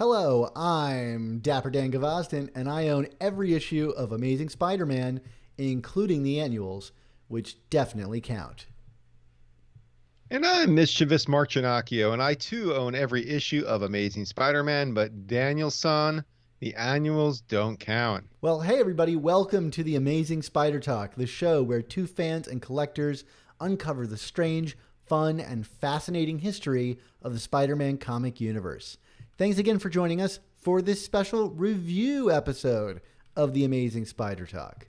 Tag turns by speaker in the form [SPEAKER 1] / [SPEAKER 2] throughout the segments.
[SPEAKER 1] Hello, I'm Dapper Dan Gavosdin, and I own every issue of Amazing Spider-Man, including the annuals, which definitely count.
[SPEAKER 2] And I'm mischievous Mark Ginocchio, and I too own every issue of Amazing Spider-Man, but Daniel-san, the annuals don't count.
[SPEAKER 1] Well, hey everybody, welcome to the Amazing Spider Talk, the show where two fans and collectors uncover the strange, fun, and fascinating history of the Spider-Man comic universe. Thanks again for joining us for this special review episode of the Amazing Spider Talk.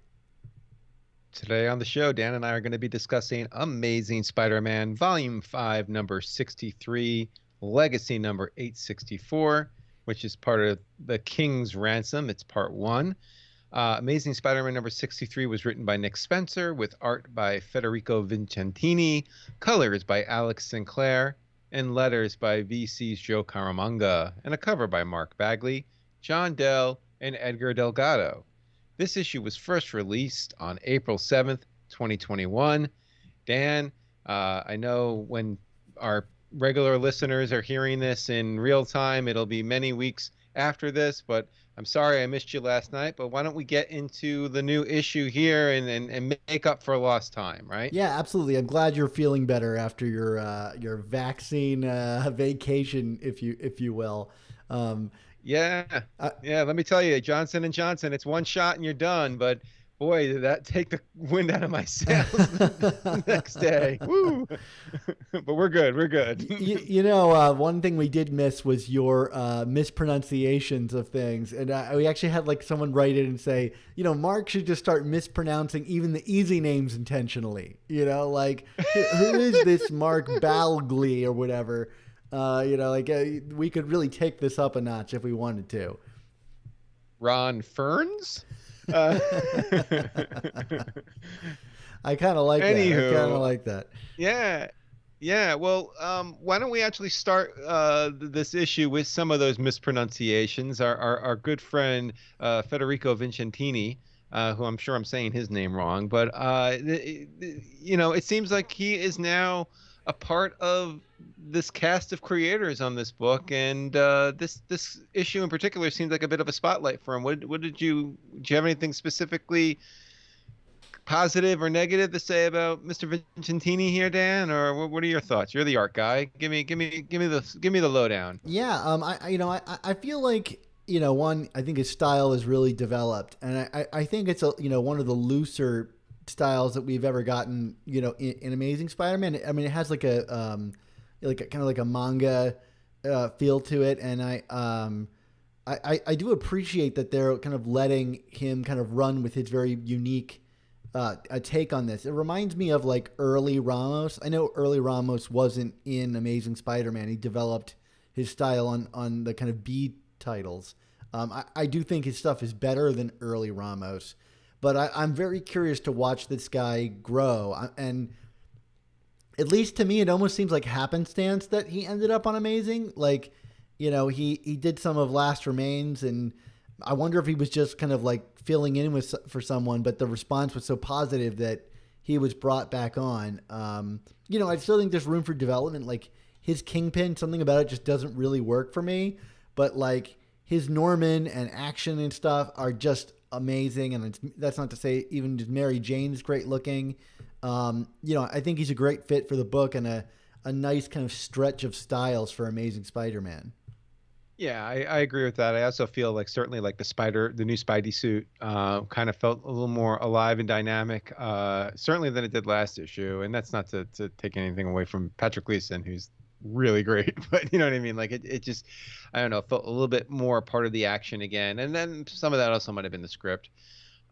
[SPEAKER 2] Today on the show, Dan and I are going to be discussing Amazing Spider-Man Volume 5, number 63, Legacy number 864, which is part of the King's Ransom. It's part 1. Amazing Spider-Man number 63 was written by Nick Spencer with art by Federico Vicentini, colors by Alex Sinclair, and letters by VC's Joe Caramagna, and a cover by Mark Bagley, John Dell, and Edgar Delgado. This issue was first released on April 7th, 2021. Dan, I know when our regular listeners are hearing this in real time, it'll be many weeks after this, but I'm sorry I missed you last night. But why don't we get into the new issue here and make up for lost time, right?
[SPEAKER 1] Yeah, absolutely. I'm glad you're feeling better after your vaccine vacation, if you will. Um,
[SPEAKER 2] Yeah,
[SPEAKER 1] uh,
[SPEAKER 2] yeah. Let me tell you, Johnson and Johnson. It's one shot and you're done. But boy, did that take the wind out of my sails the next day. Woo! But we're good. We're good.
[SPEAKER 1] one thing we did miss was your mispronunciations of things, and we actually had like someone write in and say, Mark should just start mispronouncing even the easy names intentionally. Like who is this Mark Bagley or whatever? We could really take this up a notch if we wanted to.
[SPEAKER 2] Ron Ferns. Uh,
[SPEAKER 1] I kind of like that. I kind of
[SPEAKER 2] Anywho,
[SPEAKER 1] like that.
[SPEAKER 2] yeah, yeah. Well, why don't we actually start this issue with some of those mispronunciations? Our good friend Federico Vicentini, who I'm sure I'm saying his name wrong, but it seems like he is now a part of this cast of creators on this book, and this issue in particular seems like a bit of a spotlight for him. What did you have anything specifically positive or negative to say about Mr. Vicentini here, Dan? Or what are your thoughts? You're the art guy. Give me the lowdown.
[SPEAKER 1] Yeah, I feel like one, I think his style is really developed, and I think it's one of the looser styles that we've ever gotten, in Amazing Spider-Man. I mean, it has like like a kind of like a manga feel to it, and I do appreciate that they're kind of letting him kind of run with his very unique a take on this. It reminds me of like early Ramos. I know early Ramos wasn't in Amazing Spider-Man. He developed his style on the kind of B titles. I do think his stuff is better than early Ramos, but I'm very curious to watch this guy grow. And at least to me, it almost seems like happenstance that he ended up on Amazing. Like, he did some of Last Remains, and I wonder if he was just kind of like filling in for someone, but the response was so positive that he was brought back on. I still think there's room for development. Like his Kingpin, something about it just doesn't really work for me, but like his Norman and action and stuff are just amazing. And that's not to say even just Mary Jane is great looking. I think he's a great fit for the book and a nice kind of stretch of styles for Amazing Spider-Man.
[SPEAKER 2] Yeah, I agree with that. I also feel like certainly like the new Spidey suit, kind of felt a little more alive and dynamic, certainly than it did last issue. And that's not to take anything away from Patrick Gleason, who's really great, but you know what I mean? Like it just, I don't know, felt a little bit more part of the action again. And then some of that also might have been the script.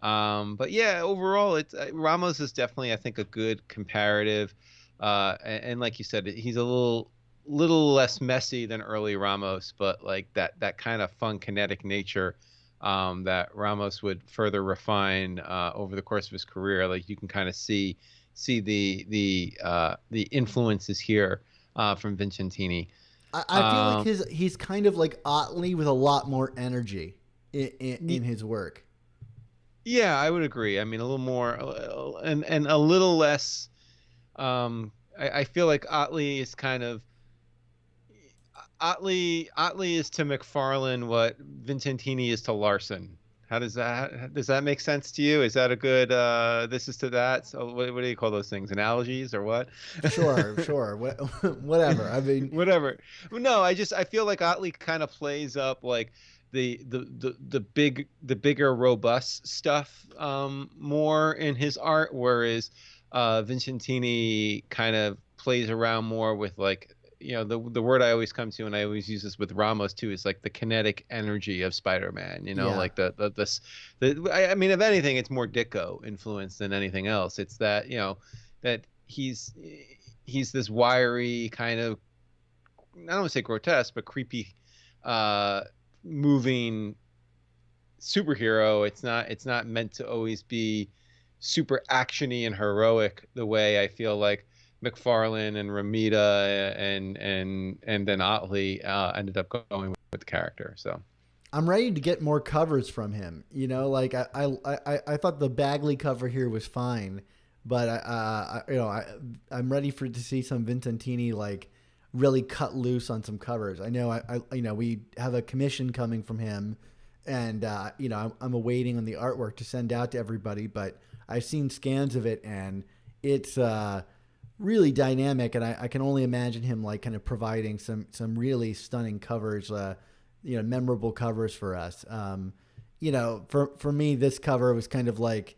[SPEAKER 2] But yeah, overall, it's Ramos is definitely, I think, a good comparative. And like you said, he's a little less messy than early Ramos, but like that kind of fun kinetic nature that Ramos would further refine over the course of his career. Like you can kind of see the influences here from Vicentini.
[SPEAKER 1] I feel like he's kind of like Otley with a lot more energy in his work.
[SPEAKER 2] Yeah, I would agree. I mean, a little more and a little less. I feel like Otley is kind of Otley is to McFarlane what Vincentini is to Larson. How does that make sense to you? Is that a good this is to that? So what do you call those things? Analogies or what?
[SPEAKER 1] Sure. Whatever. I mean,
[SPEAKER 2] Whatever. No, I feel like Otley kind of plays up like the bigger robust stuff more in his art, whereas Vincentini kind of plays around more with like the word I always come to, and I always use this with Ramos too, is like the kinetic energy of Spider-Man.
[SPEAKER 1] yeah.
[SPEAKER 2] Like I mean, if anything, it's more Ditko influence than anything else. It's that that he's this wiry kind of, I don't want to say grotesque, but creepy, moving superhero. It's not meant to always be super actiony and heroic the way I feel like McFarlane and Romita and then Otley ended up going with the character. So
[SPEAKER 1] I'm ready to get more covers from him. Like I thought the Bagley cover here was fine, but I'm ready to see some Vincentini like really cut loose on some covers. I know we have a commission coming from him, and I'm awaiting on the artwork to send out to everybody. But I've seen scans of it, and it's really dynamic, and I can only imagine him like kind of providing some really stunning covers. Memorable covers for us. For me, this cover was kind of like,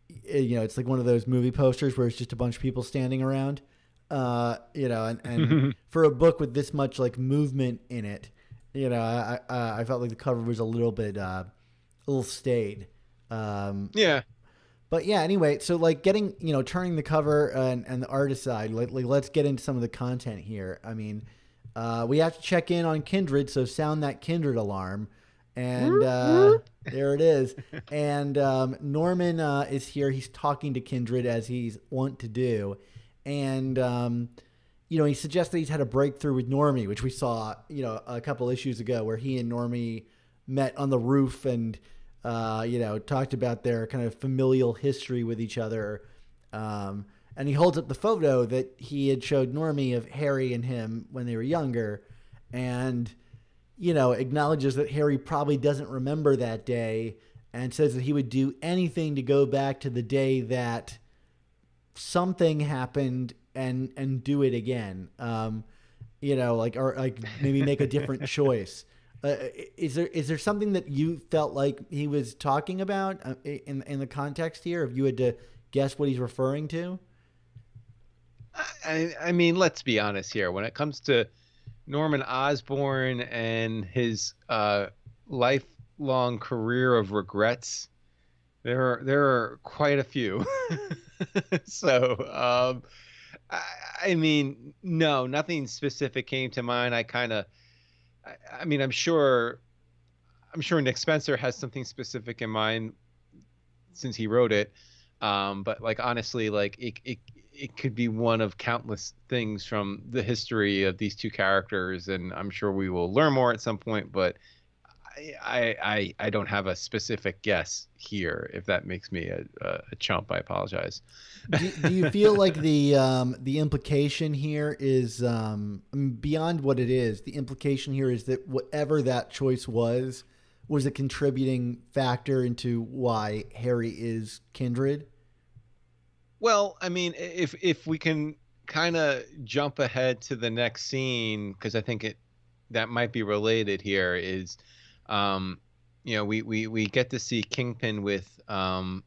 [SPEAKER 1] it's like one of those movie posters where it's just a bunch of people standing around, and for a book with this much like movement in it, I felt like the cover was a little bit, a little staid.
[SPEAKER 2] yeah.
[SPEAKER 1] But yeah, anyway, so like getting, turning the cover and the art aside, let's get into some of the content here. I mean, we have to check in on Kindred, so sound that Kindred alarm. And there it is. And Norman is here. He's talking to Kindred as he's wont to do. And, he suggests that he's had a breakthrough with Normie, which we saw, a couple issues ago where he and Normie met on the roof and, talked about their kind of familial history with each other. And he holds up the photo that he had showed Normie of Harry and him when they were younger, and, acknowledges that Harry probably doesn't remember that day, and says that he would do anything to go back to the day that something happened and do it again. Or maybe make a different choice. Is there something that you felt like he was talking about in the context here? If you had to guess what he's referring to?
[SPEAKER 2] I mean, let's be honest here. When it comes to Norman Osborn and his lifelong career of regrets, there are quite a few. So, I mean, no, nothing specific came to mind. I mean, I'm sure Nick Spencer has something specific in mind since he wrote it. But like, honestly, like it could be one of countless things from the history of these two characters, and I'm sure we will learn more at some point, but I don't have a specific guess here. If that makes me a chump, I apologize.
[SPEAKER 1] Do you feel like the implication here is beyond what it is? The implication here is that whatever that choice was a contributing factor into why Harry is Kindred?
[SPEAKER 2] Well, I mean, if we can kind of jump ahead to the next scene, because I think that might be related here, is we get to see Kingpin with Baron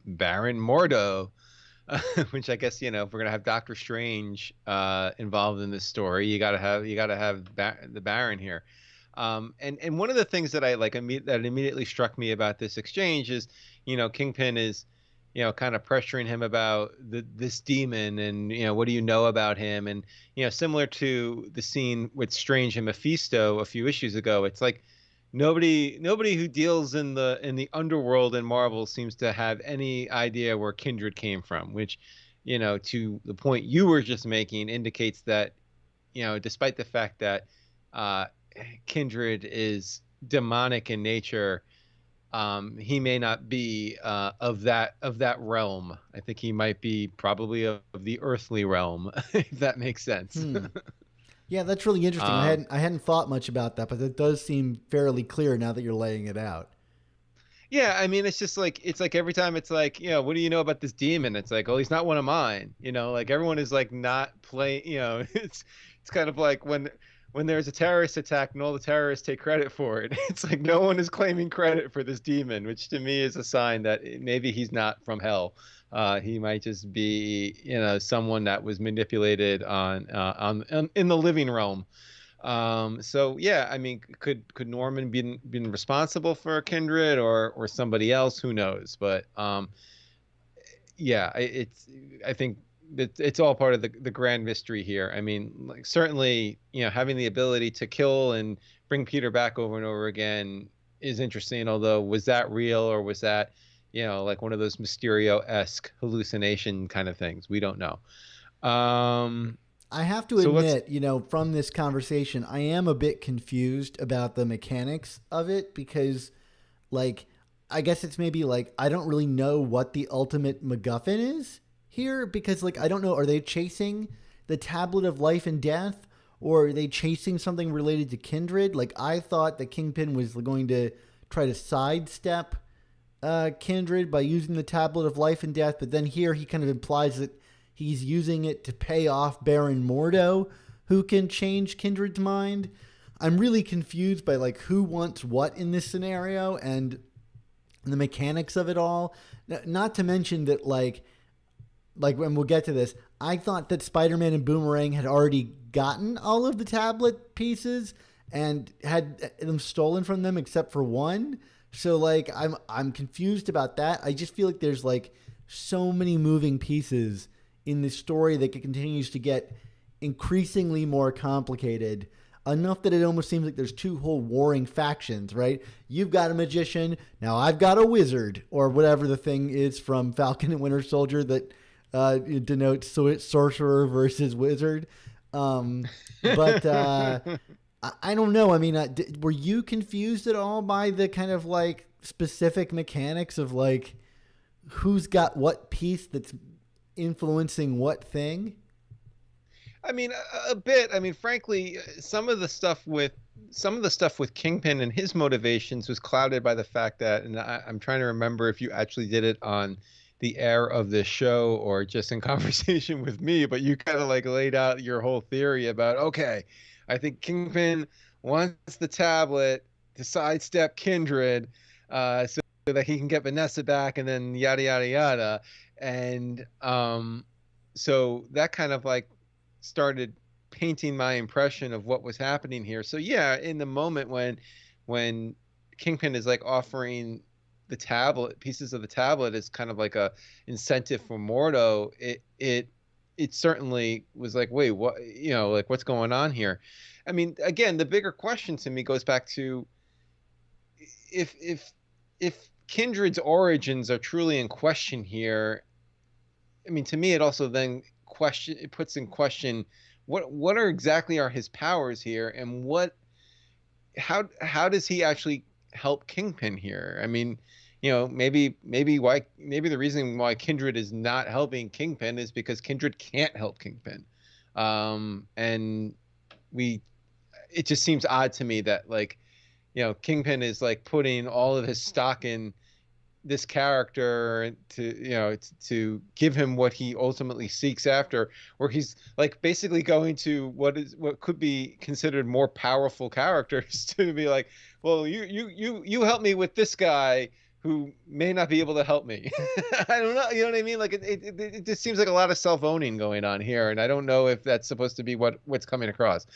[SPEAKER 2] Mordo, which I guess, if we're gonna have Doctor Strange involved in this story, you gotta have the Baron here. And one of the things that I like that immediately struck me about this exchange is, Kingpin is, kind of pressuring him about this demon and, what do you know about him? And, similar to the scene with Strange and Mephisto a few issues ago, it's like nobody who deals in the underworld in Marvel seems to have any idea where Kindred came from, which, to the point you were just making, indicates that, despite the fact that Kindred is demonic in nature, he may not be of that realm. I think he might be probably of the earthly realm, if that makes sense.
[SPEAKER 1] Yeah, that's really interesting.
[SPEAKER 2] Um,
[SPEAKER 1] I hadn't thought much about that, but it does seem fairly clear now that you're laying it out.
[SPEAKER 2] Yeah, I mean, it's like every time it's like, what do you know about this demon? It's like, oh, he's not one of mine. Like everyone is like not playing. It's kind of like when there's a terrorist attack and all the terrorists take credit for it. It's like no one is claiming credit for this demon, which to me is a sign that maybe he's not from hell. He might just be, someone that was manipulated on in the living realm. So yeah, I mean, could Norman been responsible for Kindred or somebody else? Who knows? But yeah, I think it's all part of the grand mystery here. I mean, like certainly, having the ability to kill and bring Peter back over and over again is interesting. Although, was that real or was that, like one of those Mysterio-esque hallucination kind of things? We don't know.
[SPEAKER 1] I have to
[SPEAKER 2] So let's
[SPEAKER 1] admit, from this conversation, I am a bit confused about the mechanics of it because, like, I guess it's maybe like I don't really know what the ultimate MacGuffin is here because, like, I don't know. Are they chasing the tablet of life and death or are they chasing something related to Kindred? Like, I thought that Kingpin was going to try to sidestep Kindred by using the tablet of life and death, but then here he kind of implies that he's using it to pay off Baron Mordo, who can change Kindred's mind. I'm really confused by like who wants what in this scenario and the mechanics of it all. Not to mention that like when we'll get to this, I thought that Spider-Man and Boomerang had already gotten all of the tablet pieces and had them stolen from them except for one. So like I'm confused about that. I just feel like there's like so many moving pieces in this story that continues to get increasingly more complicated, enough that it almost seems like there's two whole warring factions, right? You've got a magician, now I've got a wizard, or whatever the thing is from Falcon and Winter Soldier that denotes sorcerer versus wizard. But I don't know. I mean, were you confused at all by the kind of like specific mechanics of like who's got what piece that's influencing what thing?
[SPEAKER 2] I mean, a bit. I mean, frankly, some of the stuff with Kingpin and his motivations was clouded by the fact that, and I'm trying to remember if you actually did it on the air of this show or just in conversation with me, but you kind of like laid out your whole theory about, okay, I think Kingpin wants the tablet to sidestep Kindred, so that he can get Vanessa back, and then yada yada yada, and so that kind of like started painting my impression of what was happening here. So yeah, in the moment when Kingpin is like offering the tablet, pieces of the tablet as kind of like a incentive for Mordo, it certainly was like, wait, what, like what's going on here? I mean, again, the bigger question to me goes back to if Kindred's origins are truly in question here. I mean, to me, it also then it puts in question what are exactly are his powers here, and how does he actually help Kingpin here? I mean, maybe the reason why Kindred is not helping Kingpin is because Kindred can't help Kingpin, and it just seems odd to me that like, Kingpin is like putting all of his stock in this character to give him what he ultimately seeks after, where he's like basically going to what could be considered more powerful characters to be like, well, you help me with this guy who may not be able to help me. I don't know, you know what I mean? Like it just seems like a lot of self-owning going on here, and I don't know if that's supposed to be what's coming across.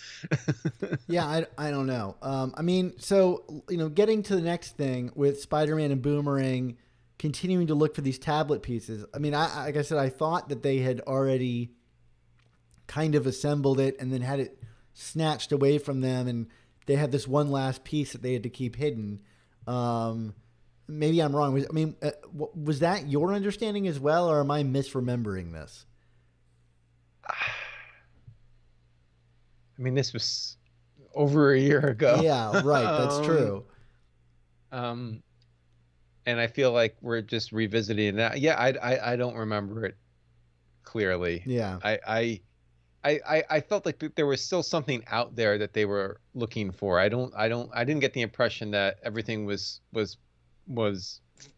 [SPEAKER 1] Yeah, I don't know. I mean, so, getting to the next thing with Spider-Man and Boomerang continuing to look for these tablet pieces. I mean, like I said, I thought that they had already kind of assembled it and then had it snatched away from them, and they had this one last piece that they had to keep hidden. Maybe I'm wrong. Was that your understanding as well, or am I misremembering this?
[SPEAKER 2] I mean, this was over a year ago.
[SPEAKER 1] Yeah, right. That's true.
[SPEAKER 2] And I feel like we're just revisiting that. Yeah, I don't remember it clearly.
[SPEAKER 1] Yeah.
[SPEAKER 2] I felt like there was still something out there that they were looking for. I didn't get the impression that everything was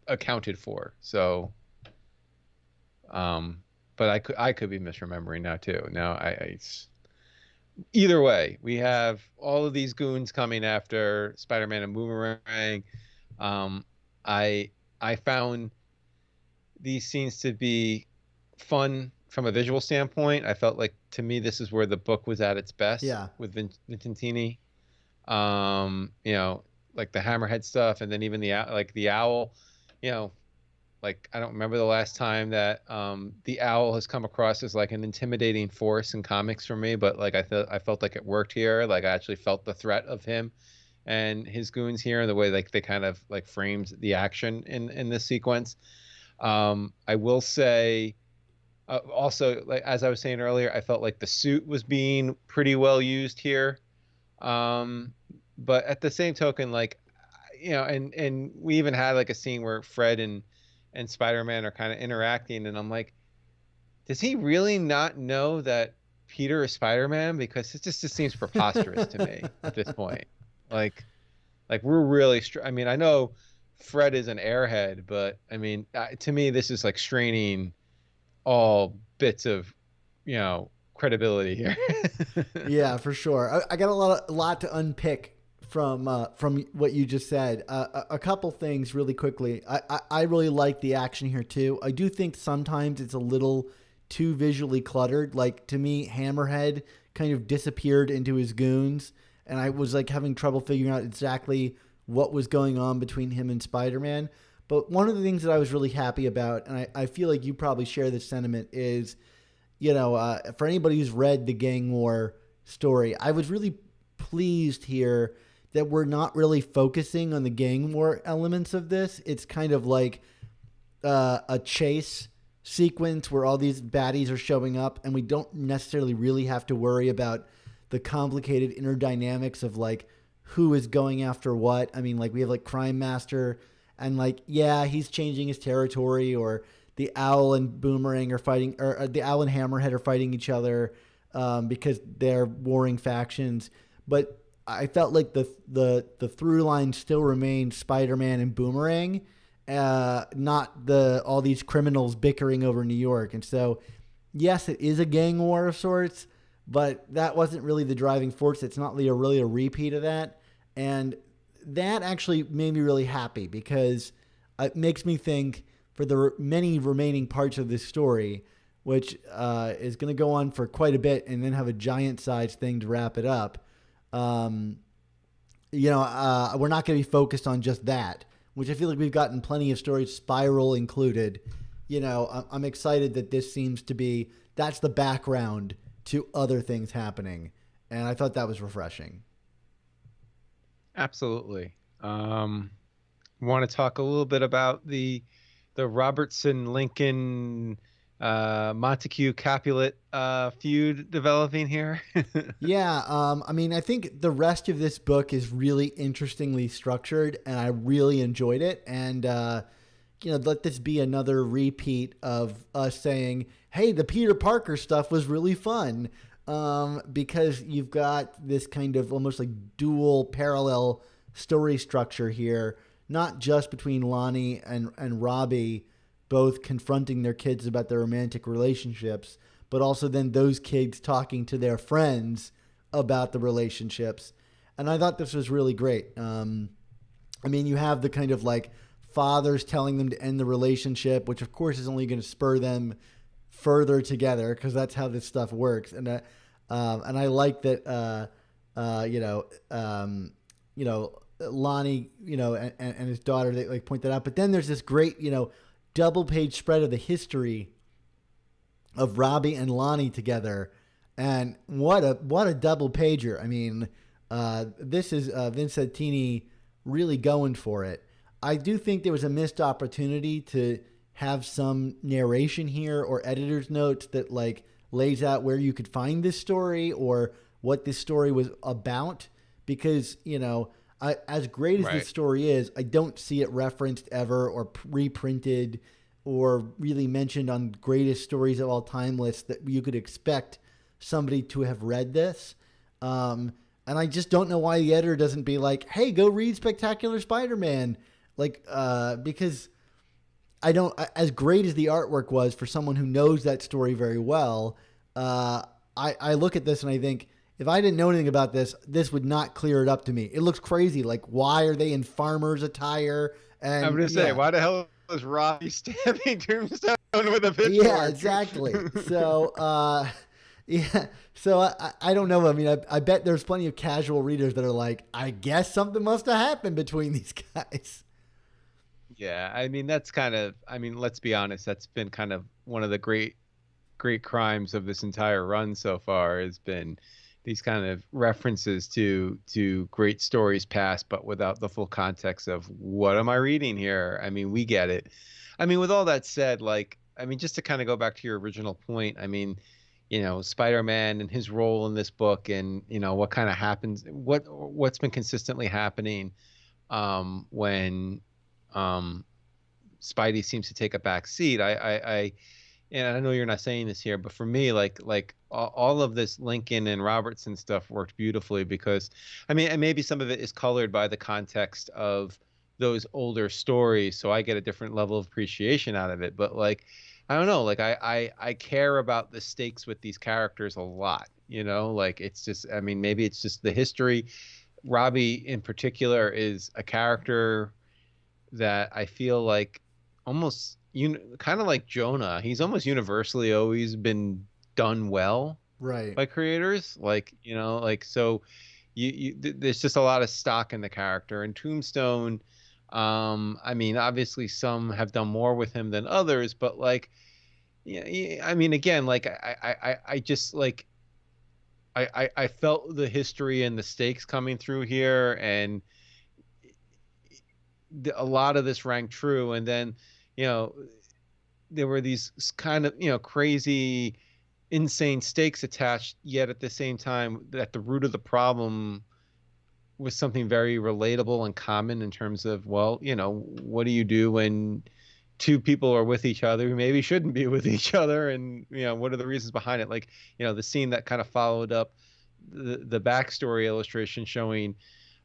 [SPEAKER 2] accounted for. So, but I could be misremembering now too. Now either way, we have all of these goons coming after Spider-Man and Boomerang. Um, I I found these scenes to be fun from a visual standpoint. I felt like to me this is where the book was at its best
[SPEAKER 1] Yeah.
[SPEAKER 2] with Vicentini. You know, like the hammerhead stuff, and then even like the owl. You know, like I don't remember the last time that the owl has come across as like an intimidating force in comics for me, but like I felt like it worked here. Like I actually felt the threat of him and his goons here, and the way like they kind of like framed the action in this sequence. I will say also, like as I was saying earlier, I felt like the suit was being pretty well used here. Um, but at the same token, like and we even had like a scene where Fred and Spider-Man are kind of interacting, and I'm like, does he really not know that Peter is Spider-Man? Because it just seems preposterous to me at this point. Like we're really I mean, I know Fred is an airhead, but I mean, to me, this is like straining all bits of, credibility here.
[SPEAKER 1] Yeah, for sure. I got a lot to unpick from what you just said. A couple things really quickly. I really like the action here too. I do think sometimes it's a little too visually cluttered. Like to me, Hammerhead kind of disappeared into his goons, and I was like having trouble figuring out exactly what was going on between him and Spider-Man. But one of the things that I was really happy about, and I feel like you probably share this sentiment, is for anybody who's read the Gang War story, I was really pleased here that we're not really focusing on the Gang War elements of this. It's kind of like a chase sequence where all these baddies are showing up, and we don't necessarily really have to worry about the complicated inner dynamics of like who is going after what. I mean, like we have like Crime Master, and like, yeah, he's changing his territory, or the Owl and Boomerang are fighting, or the Owl and Hammerhead are fighting each other because they're warring factions. But I felt like the through line still remained Spider-Man and Boomerang, not all these criminals bickering over New York. And so, yes, it is a gang war of sorts, but that wasn't really the driving force. It's not really a repeat of that. And that actually made me really happy because it makes me think for the many remaining parts of this story, which is going to go on for quite a bit and then have a giant-sized thing to wrap it up. We're not going to be focused on just that, which I feel like we've gotten plenty of stories, Spiral included. I'm excited that this seems to be, that's the background to other things happening. And I thought that was refreshing.
[SPEAKER 2] Absolutely. Want to talk a little bit about the Robertson Lincoln Montague Capulet feud developing here?
[SPEAKER 1] Yeah, I think the rest of this book is really interestingly structured, and I really enjoyed it. And let this be another repeat of us saying, "Hey, the Peter Parker stuff was really fun," because you've got this kind of almost like dual parallel story structure here, not just between Lonnie and Robbie, both confronting their kids about their romantic relationships, but also then those kids talking to their friends about the relationships. And I thought this was really great. You have the kind of like fathers telling them to end the relationship, which of course is only going to spur them further together because that's how this stuff works. And I like that, Lonnie, and his daughter, they like point that out. But then there's this great, double page spread of the history of Robbie and Lonnie together. And what a double pager. I mean, this is Vicentini really going for it. I do think there was a missed opportunity to have some narration here or editor's notes that like lays out where you could find this story or what this story was about. Because, as great as
[SPEAKER 2] Right.
[SPEAKER 1] this story is, I don't see it referenced ever or reprinted or really mentioned on greatest stories of all time lists that you could expect somebody to have read this. And I just don't know why the editor doesn't be like, hey, go read Spectacular Spider-Man. Like, because I don't, as great as the artwork was for someone who knows that story very well, I look at this and I think, if I didn't know anything about this, this would not clear it up to me. It looks crazy. Like, why are they in farmer's attire? And
[SPEAKER 2] I'm going to say, why the hell is Robbie stabbing Tombstone with a pitchfork?
[SPEAKER 1] Yeah, exactly. So, yeah. So I don't know. I mean, I bet there's plenty of casual readers that are like, I guess something must have happened between these guys.
[SPEAKER 2] Yeah. I mean, that's kind of, let's be honest. That's been kind of one of the great crimes of this entire run so far, has been these kind of references to great stories past, but without the full context of what am I reading here? I mean, we get it. I mean, with all that said, like, I mean, just to kind of go back to your original point, I mean, you know, Spider-Man and his role in this book, and, you know, what kind of happens, what's been consistently happening when Spidey seems to take a back seat. And I know you're not saying this here, but for me, like all of this Lincoln and Robertson stuff worked beautifully, because, I mean, and maybe some of it is colored by the context of those older stories, so I get a different level of appreciation out of it. But, like, I don't know, like I care about the stakes with these characters a lot, you know, like, it's just, I mean, maybe it's just the history. Robbie in particular is a character that I feel like almost, kind of like Jonah, he's almost universally always been done well,
[SPEAKER 1] right,
[SPEAKER 2] by creators. Like, you know, like, so there's just a lot of stock in the character. And Tombstone, I mean, obviously some have done more with him than others, but, like, yeah, I mean, again, like, I just, like, I felt the history and the stakes coming through here, and a lot of this rang true. And then, you know, there were these kind of, you know, crazy, insane stakes attached, yet at the same time, at the root of the problem was something very relatable and common in terms of, well, you know, what do you do when two people are with each other who maybe shouldn't be with each other? And, you know, what are the reasons behind it? Like, you know, the scene that kind of followed up the backstory illustration showing,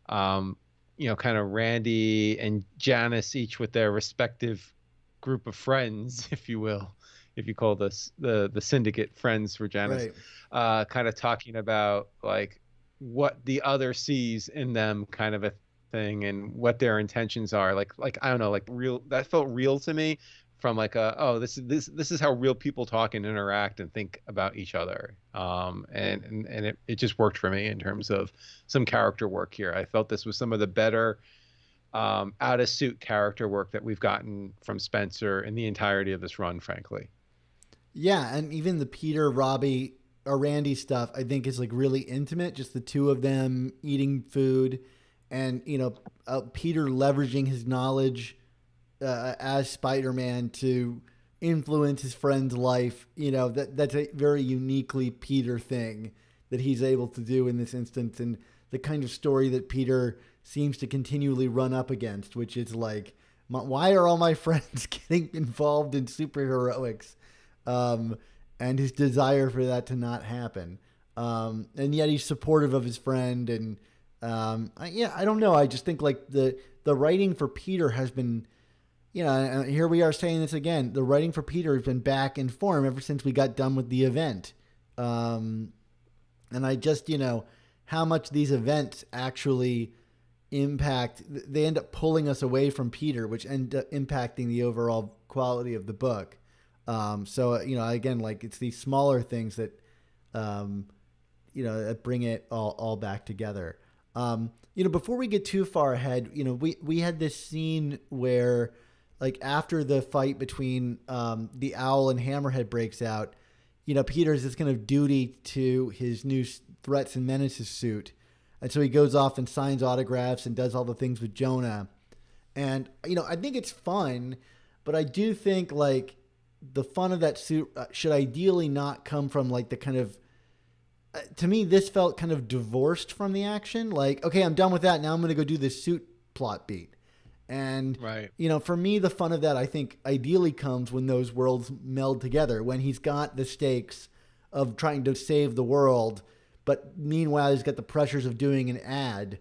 [SPEAKER 2] you know, kind of Randy and Janice, each with their respective group of friends, if you will, if you call this the syndicate friends for Janice, right. Kind of talking about, like, what the other sees in them, kind of a thing, and what their intentions are. Like I don't know, like, real, that felt real to me, from like this is how real people talk and interact and think about each other. And it just worked for me in terms of some character work here. I felt this was some of the better out of suit character work that we've gotten from Spencer in the entirety of this run, frankly.
[SPEAKER 1] Yeah, and even the Peter, Robbie, or Randy stuff, I think, is, like, really intimate. Just the two of them eating food, and, you know, Peter leveraging his knowledge as Spider-Man to influence his friend's life. You know, that's a very uniquely Peter thing that he's able to do in this instance, and the kind of story that Peter seems to continually run up against, which is like, why are all my friends getting involved in superheroics? And his desire for that to not happen. And yet he's supportive of his friend. And I don't know. I just think, like, the writing for Peter has been, you know, and here we are saying this again, the writing for Peter has been back in form ever since we got done with the event. And I just, you know, how much these events actually impact, they end up pulling us away from Peter, which end up impacting the overall quality of the book. So, you know, again, like, it's these smaller things that, you know, that bring it all back together. You know, before we get too far ahead, you know, we had this scene where, like, after the fight between the Owl and Hammerhead breaks out, you know, Peter's this kind of duty to his new Threats and Menaces suit. And so he goes off and signs autographs and does all the things with Jonah. And, you know, I think it's fun, but I do think, like, the fun of that suit should ideally not come from, like, the kind of, to me, this felt kind of divorced from the action. Like, okay, I'm done with that. Now I'm going to go do this suit plot beat. And,
[SPEAKER 2] right.
[SPEAKER 1] You know, for me, the fun of that, I think, ideally comes when those worlds meld together, when he's got the stakes of trying to save the world, but meanwhile he's got the pressures of doing an ad,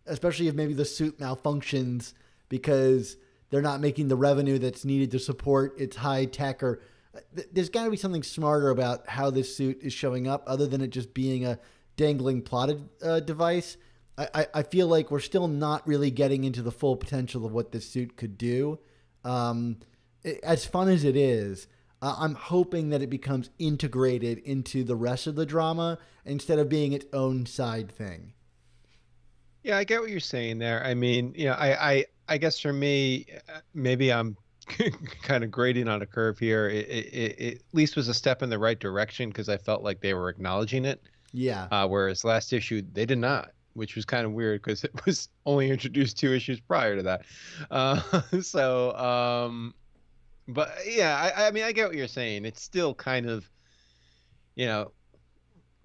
[SPEAKER 1] especially if maybe the suit malfunctions because they're not making the revenue that's needed to support its high tech, or there's got to be something smarter about how this suit is showing up other than it just being a dangling plotted device. I feel like we're still not really getting into the full potential of what this suit could do. As fun as it is, I'm hoping that it becomes integrated into the rest of the drama instead of being its own side thing.
[SPEAKER 2] Yeah, I get what you're saying there. I mean, I guess for me, maybe I'm kind of grading on a curve here. It at least was a step in the right direction because I felt like they were acknowledging it.
[SPEAKER 1] Yeah.
[SPEAKER 2] Whereas last issue, they did not, which was kind of weird because it was only introduced 2 issues prior to that. But yeah, I mean, I get what you're saying. It's still kind of,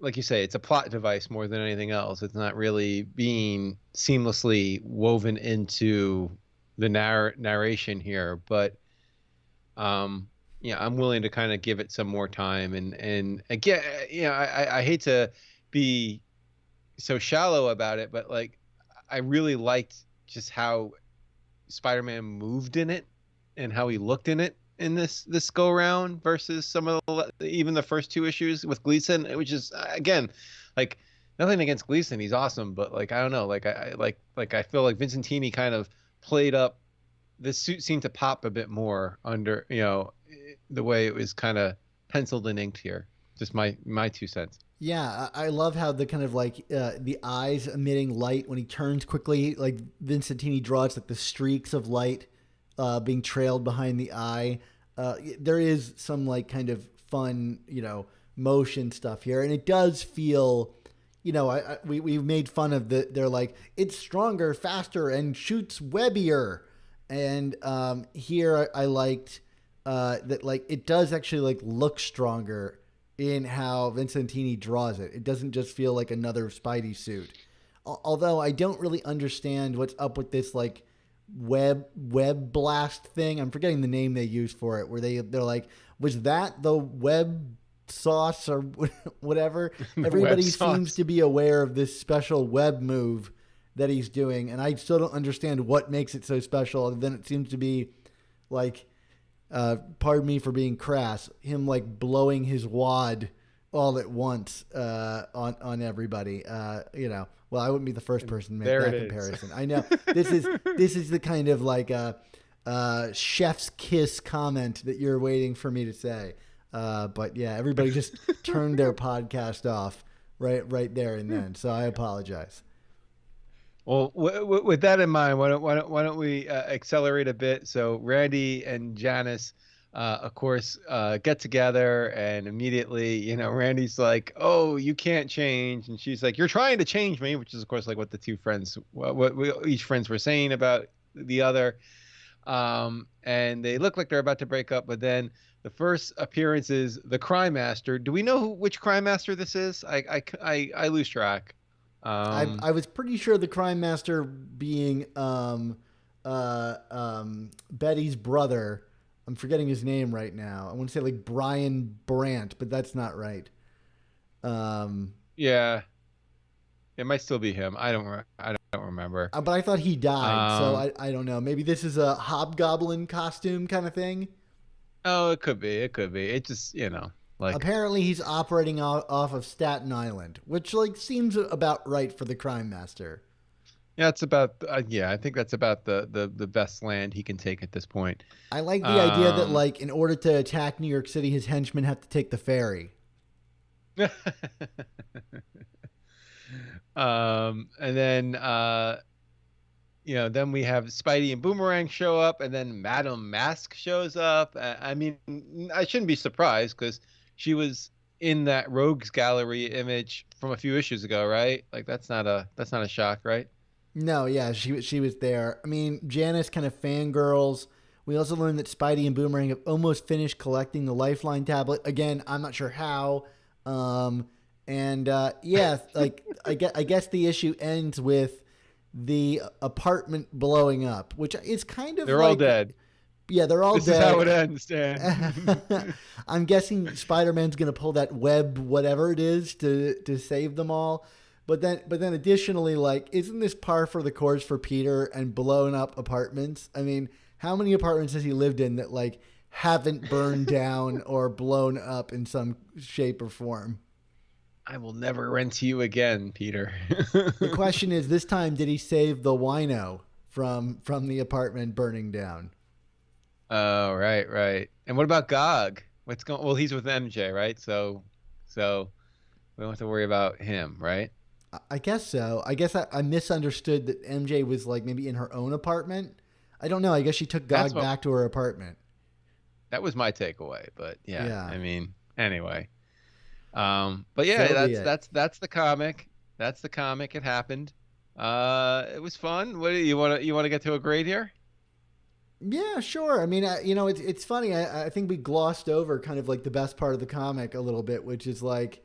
[SPEAKER 2] like you say, it's a plot device more than anything else. It's not really being seamlessly woven into the narration here. But, I'm willing to kind of give it some more time. And again, I hate to be so shallow about it, but like, I really liked just how Spider-Man moved in it and how he looked in it in this go round versus some of even the first 2 issues with Gleason, which is again, like, nothing against Gleason, he's awesome, but like, I don't know, like I feel like Vicentini kind of played up this suit, seemed to pop a bit more under the way it was kind of penciled and inked here. Just my 2 cents.
[SPEAKER 1] Yeah, I love how the kind of like the eyes emitting light when he turns quickly, like Vicentini draws like the streaks of light being trailed behind the eye. There is some like kind of fun, motion stuff here, and it does feel, we've made fun of they're like, it's stronger, faster, and shoots webbier, and here I liked that, like, it does actually like look stronger in how Vicentini draws it. It doesn't just feel like another Spidey suit. Although I don't really understand what's up with this like web blast thing. I'm forgetting the name they use for it, where they're like, was that the web sauce or whatever? Everybody seems to be aware of this special web move that he's doing, and I still don't understand what makes it so special, other than it seems to be like, pardon me for being crass, him like blowing his wad all at once on everybody. Well, I wouldn't be the first person to make that comparison. I know this is the kind of like chef's kiss comment that you're waiting for me to say. But yeah, everybody just turned their podcast off right there and then. So I apologize.
[SPEAKER 2] Well, with that in mind, why don't we accelerate a bit? So Randy and Janice, of course, get together, and immediately, Randy's like, "Oh, you can't change," and she's like, "You're trying to change me," which is, of course, like what the two friends, what each friends were saying about the other. And they look like they're about to break up, but then the first appearance is the Crime Master. Do we know which Crime Master this is? I lose track.
[SPEAKER 1] I was pretty sure the Crime Master being Betty's brother. I'm forgetting his name right now. I want to say like Brian Brandt, but that's not right.
[SPEAKER 2] Yeah, it might still be him. I don't remember.
[SPEAKER 1] But I thought he died, so I don't know. Maybe this is a hobgoblin costume kind of thing.
[SPEAKER 2] Oh, it could be. It just, like,
[SPEAKER 1] apparently he's operating off of Staten Island, which like seems about right for the Crime Master.
[SPEAKER 2] Yeah, it's about I think that's about the best land he can take at this point.
[SPEAKER 1] I like the idea that, like, in order to attack New York City, his henchmen have to take the ferry.
[SPEAKER 2] And then then we have Spidey and Boomerang show up, and then Madame Mask shows up. I mean, I shouldn't be surprised because she was in that Rogues Gallery image from a few issues ago, right? Like, that's not a shock, right?
[SPEAKER 1] No, yeah, she was there. I mean, Janice kind of fangirls. We also learned that Spidey and Boomerang have almost finished collecting the Lifeline tablet. Again, I'm not sure how. Yeah, like I guess the issue ends with the apartment blowing up, which is kind of
[SPEAKER 2] they're all dead.
[SPEAKER 1] Yeah, they're all
[SPEAKER 2] This is how it
[SPEAKER 1] dead.
[SPEAKER 2] ends, Dan.
[SPEAKER 1] I'm guessing Spider-Man's going to pull that web, whatever it is, to save them all. But then additionally, like, isn't this par for the course for Peter and blown up apartments? I mean, how many apartments has he lived in that like haven't burned down or blown up in some shape or form?
[SPEAKER 2] I will never rent to you again, Peter.
[SPEAKER 1] The question is, this time, did he save the wino from the apartment burning down?
[SPEAKER 2] Oh, right, right. And what about Gog? What's going? Well, he's with MJ, right? So we don't have to worry about him, right?
[SPEAKER 1] I guess so. I guess I misunderstood that MJ was like maybe in her own apartment. I don't know. I guess she took
[SPEAKER 2] That's
[SPEAKER 1] Gog
[SPEAKER 2] what
[SPEAKER 1] back to her apartment.
[SPEAKER 2] that was my takeaway. But yeah,
[SPEAKER 1] Yeah.
[SPEAKER 2] I mean, anyway. But yeah,
[SPEAKER 1] So be
[SPEAKER 2] that's
[SPEAKER 1] it.
[SPEAKER 2] that's the comic. That's the comic. It happened. It was fun. What do you want to get to a grade here?
[SPEAKER 1] Yeah, sure. I mean, it's funny. I think we glossed over kind of like the best part of the comic a little bit, which is like,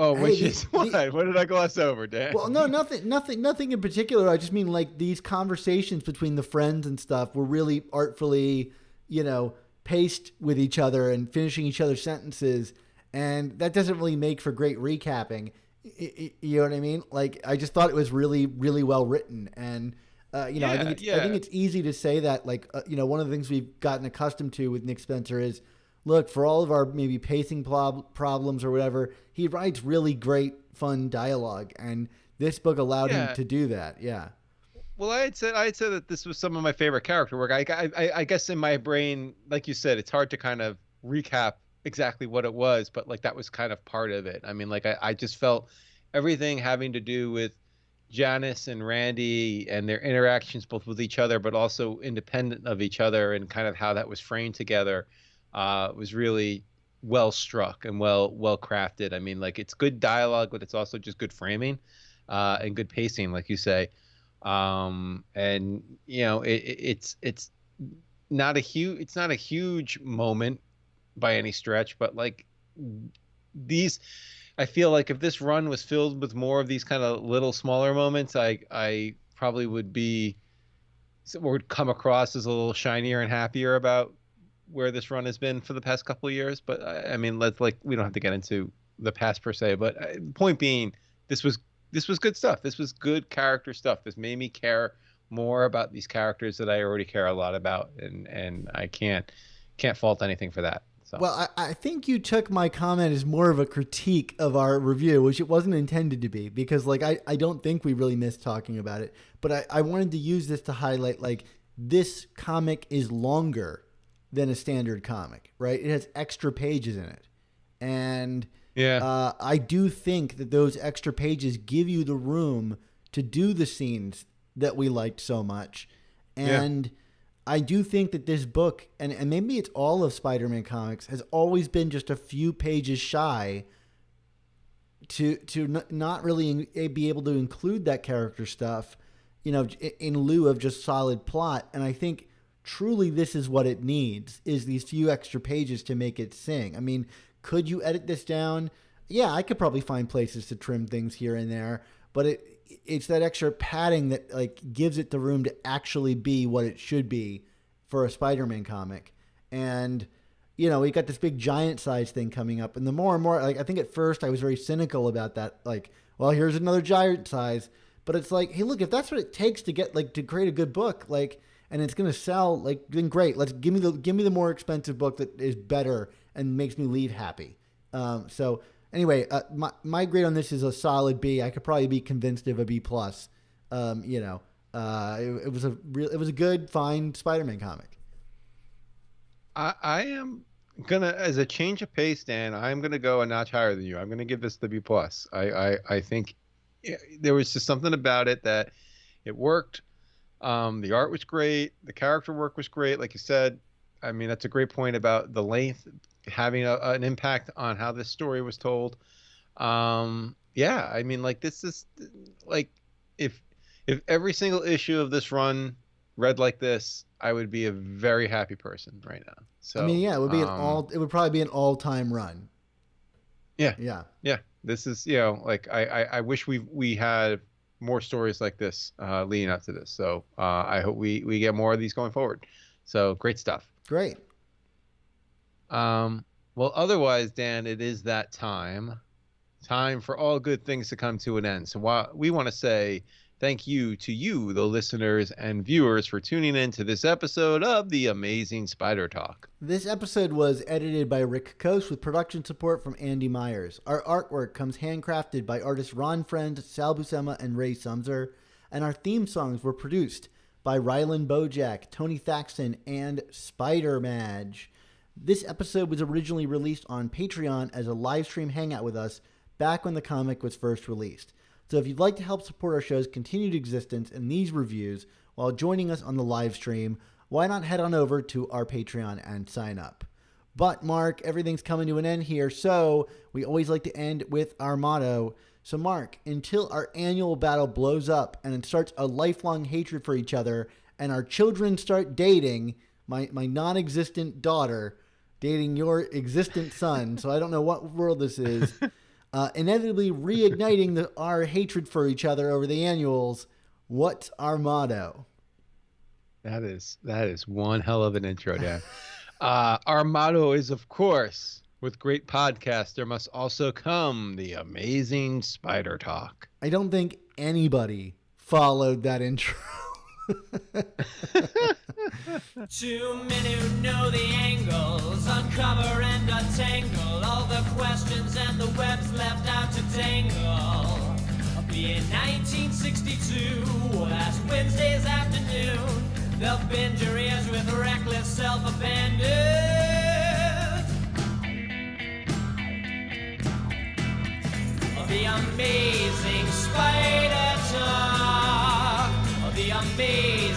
[SPEAKER 2] Oh,
[SPEAKER 1] hey,
[SPEAKER 2] which is what? What did I gloss over, Dan?
[SPEAKER 1] well, no, nothing in particular. I just mean like these conversations between the friends and stuff were really artfully, paced with each other and finishing each other's sentences, and that doesn't really make for great recapping. You know what I mean? Like, I just thought it was really, really well written, and I think
[SPEAKER 2] Yeah,
[SPEAKER 1] I think
[SPEAKER 2] yeah,
[SPEAKER 1] it's easy to say that. Like, one of the things we've gotten accustomed to with Nick Spencer is, look, for all of our maybe pacing problems or whatever, he writes really great, fun dialogue, and this book allowed him
[SPEAKER 2] yeah.
[SPEAKER 1] to do that. Yeah.
[SPEAKER 2] Well, I had said that this was some of my favorite character work. I guess in my brain, like you said, it's hard to kind of recap exactly what it was, but like that was kind of part of it. I mean, like I just felt everything having to do with Janice and Randy and their interactions both with each other, but also independent of each other, and kind of how that was framed together, was really well struck and well crafted. I mean, like it's good dialogue, but it's also just good framing, and good pacing, like you say. And it's not a huge moment by any stretch, but like these, I feel like if this run was filled with more of these kind of little smaller moments, I probably would come across as a little shinier and happier about where this run has been for the past couple of years. But I mean, let's like we don't have to get into the past per se, but point being, this was this was good stuff. This was good character stuff. This made me care more about these characters that I already care a lot about, and I can't fault anything for that. So
[SPEAKER 1] Well, I think you took my comment as more of a critique of our review, which it wasn't intended to be, because like I don't think we really missed talking about it. But I wanted to use this to highlight like this comic is longer than a standard comic, right? It has extra pages in it. And
[SPEAKER 2] yeah,
[SPEAKER 1] I do think that those extra pages give you the room to do the scenes that we liked so much.
[SPEAKER 2] yeah,
[SPEAKER 1] And I do think that this book, and maybe it's all of Spider-Man comics, has always been just a few pages shy to not really be able to include that character stuff, in lieu of just solid plot. And I think truly this is what it needs, is these few extra pages to make it sing. I mean, could you edit this down? Yeah, I could probably find places to trim things here and there, but it's that extra padding that like gives it the room to actually be what it should be for a Spider-Man comic. And we got this big giant size thing coming up, and the more and more, like, I think at first I was very cynical about that, like, well, here's another giant size, but it's like, hey, look, if that's what it takes to get like to create a good book, like, and it's gonna sell, like, then great. Let's give me the more expensive book that is better and makes me leave happy. So anyway, my grade on this is a solid B. I could probably be convinced of a B plus. It was a good, fine Spider-Man comic.
[SPEAKER 2] I am gonna, as a change of pace, Dan, I'm gonna go a notch higher than you. I'm gonna give this the B plus. I think there was just something about it that it worked. The art was great. The character work was great. Like you said, I mean, that's a great point about the length having an impact on how this story was told. Yeah, I mean, like this is like if if every single issue of this run read like this, I would be a very happy person right now.
[SPEAKER 1] I mean,
[SPEAKER 2] So,
[SPEAKER 1] yeah, it would probably be an all-time run.
[SPEAKER 2] yeah,
[SPEAKER 1] Yeah.
[SPEAKER 2] yeah, this is like I wish we had more stories like this leading up to this. So I hope we get more of these going forward. So great stuff.
[SPEAKER 1] Great.
[SPEAKER 2] Well, otherwise, Dan, it is that time for all good things to come to an end. So we want to say thank you to you, the listeners and viewers, for tuning in to this episode of the Amazing Spider Talk.
[SPEAKER 1] This episode was edited by Rick Coase with production support from Andy Myers. Our artwork comes handcrafted by artists Ron Friend, Sal Buscema, and Ray Sumser. And our theme songs were produced by Rylan Bojack, Tony Thaxton, and Spider Madge. This episode was originally released on Patreon as a live stream hangout with us back when the comic was first released. So if you'd like to help support our show's continued existence and these reviews while joining us on the live stream, why not head on over to our Patreon and sign up? But Mark, everything's coming to an end here, so we always like to end with our motto. So Mark, until our annual battle blows up and it starts a lifelong hatred for each other and our children start dating, my non-existent daughter dating your existent son, so I don't know what world this is, inevitably reigniting our hatred for each other over the annuals, what's our motto?
[SPEAKER 2] That is one hell of an intro, Dan. Our motto is, of course, with great podcasts, there must also come the Amazing Spider Talk.
[SPEAKER 1] I don't think anybody followed that intro.
[SPEAKER 3] Too many who know the angles, uncover and untangle all the questions and the webs left out to tangle. Being 1962, last Wednesday's afternoon, they'll bend your ears with reckless self-abandon. The Amazing Spider Talk, the Amazing